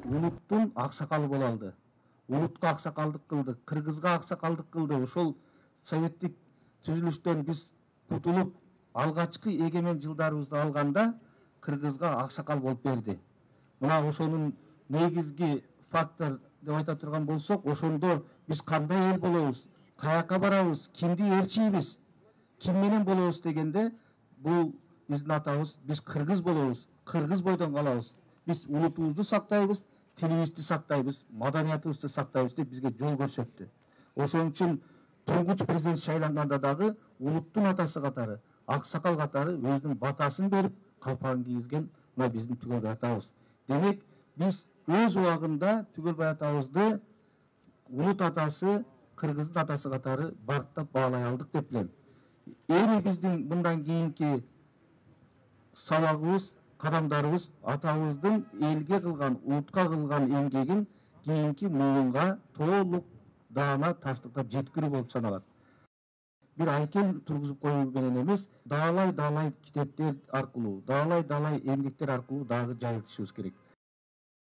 Улуттун аксакалы боло алды. Улутка аксакалдык кылды, кыргызга аксакалдык кылды. Ошол советтик түзүлүштөн биз кутулуп, алгачкы эгемен жылдарыбызды алганда кыргызга аксакал болуп берди. Мына ошонун негизги фактор деп айта турган болсок, ошондо биз кандай эл болобуз, каяка барабыз, кимди ээрчийбиз, ким менен болобуз дегенде, бул биздин атабыз, биз кыргыз болобуз, кыргыз бойдон калабыз. Biz ulutumuzu saktayız, tilimizi saktayız, madaniyatımızı saktayız diye bizge yol görсөттү. Ошон үчүн Тургуч президент шайланганда дагы улуттун атасы катары, аксакал катары өзүнүн батасын берип, калпагын кийизген мына биздин Түгөлбай атабыз. Демек, биз өз убагында Түгөлбай атабызды улут атасы, кыргыздын атасы катары барктап баалай алдык деп билем. Эми биздин мындан кийинки сабагыбыз, кадамдарыбыз атабыздын элге кылган, улутка кылган эмгегин кийинки муунга толук даана тастыктап жеткирүү болуп саналат. Бир айкел тургузуп коюу менен эмес, даалай китептер аркылуу, даалай эмгектер аркылуу дагы жайылтышыбыз керек.